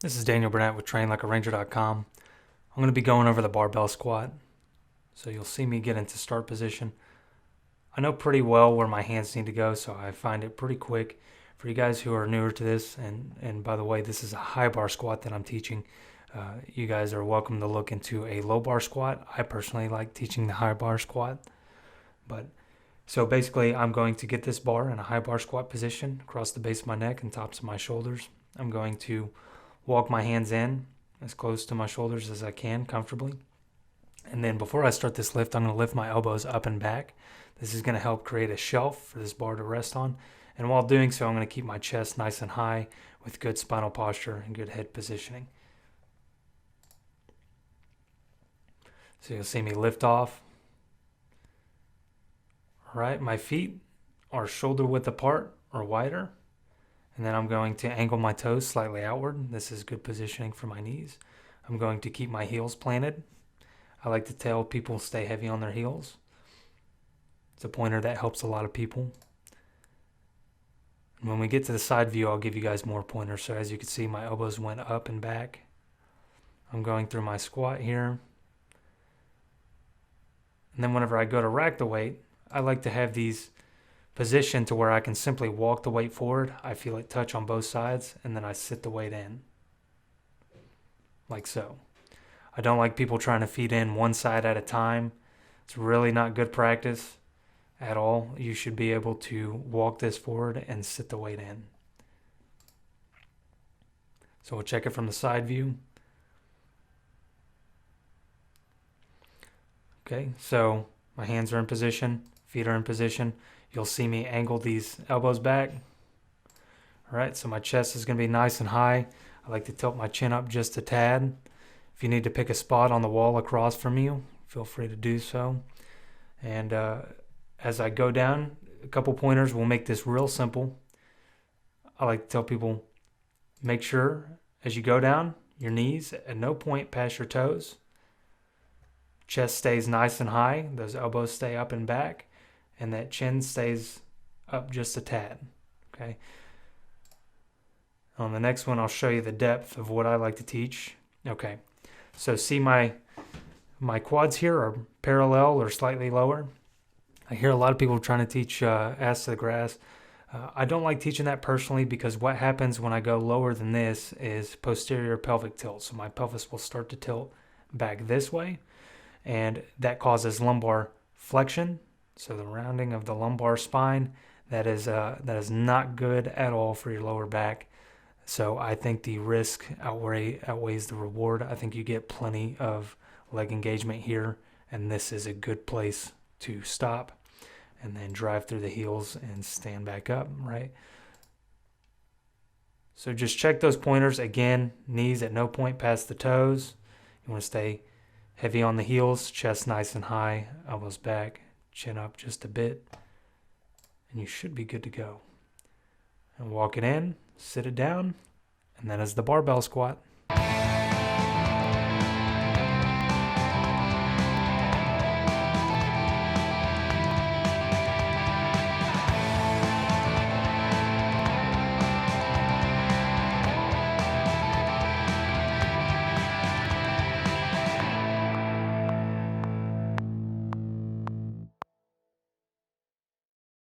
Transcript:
This is Daniel Burnett with trainlikearanger.com. I'm going to be going over the barbell squat. So you'll see me get into start position. I know pretty well where my hands need to go, so I find it pretty quick. For you guys who are newer to this, and by the way, this is a high bar squat that I'm teaching. You guys are welcome to look into a low bar squat. I personally like teaching the high bar squat. So basically, I'm going to get this bar in a high bar squat position across the base of my neck and tops of my shoulders. I'm going to walk my hands in as close to my shoulders as I can comfortably. And then before I start this lift, I'm going to lift my elbows up and back. This is going to help create a shelf for this bar to rest on. And while doing so, I'm going to keep my chest nice and high with good spinal posture and good head positioning. So you'll see me lift off. All right, my feet are shoulder width apart or wider. And then I'm going to angle my toes slightly outward. This is good positioning for my knees. I'm going to keep my heels planted. I like to tell people stay heavy on their heels. It's a pointer that helps a lot of people. And when we get to the side view, I'll give you guys more pointers. So as you can see, my elbows went up and back. I'm going through my squat here. And then whenever I go to rack the weight, I like to have these position to where I can simply walk the weight forward. I feel it touch on both sides, and then I sit the weight in, like so. I don't like people trying to feed in one side at a time. It's really not good practice at all. You should be able to walk this forward and sit the weight in. So we'll check it from the side view. Okay, so my hands are in position, feet are in position. You'll see me angle these elbows back. All right, so my chest is going to be nice and high. I like to tilt my chin up just a tad. If you need to pick a spot on the wall across from you, feel free to do so. And as I go down, a couple pointers will make this real simple. I like to tell people, make sure as you go down, your knees at no point past your toes. Chest stays nice and high. Those elbows stay up and back. And that chin stays up just a tad, okay? On the next one, I'll show you the depth of what I like to teach. Okay, so see my quads here are parallel or slightly lower. I hear a lot of people trying to teach ass to the grass. I don't like teaching that personally because what happens when I go lower than this is posterior pelvic tilt. So my pelvis will start to tilt back this way, and that causes lumbar flexion. So the rounding of the lumbar spine, that is not good at all for your lower back. So I think the risk outweighs the reward. I think you get plenty of leg engagement here, and this is a good place to stop and then drive through the heels and stand back up, right? So just check those pointers. Again, knees at no point past the toes. You want to stay heavy on the heels, chest nice and high, elbows back, chin up just a bit, and you should be good to go. And walk it in, sit it down, and that is the barbell squat.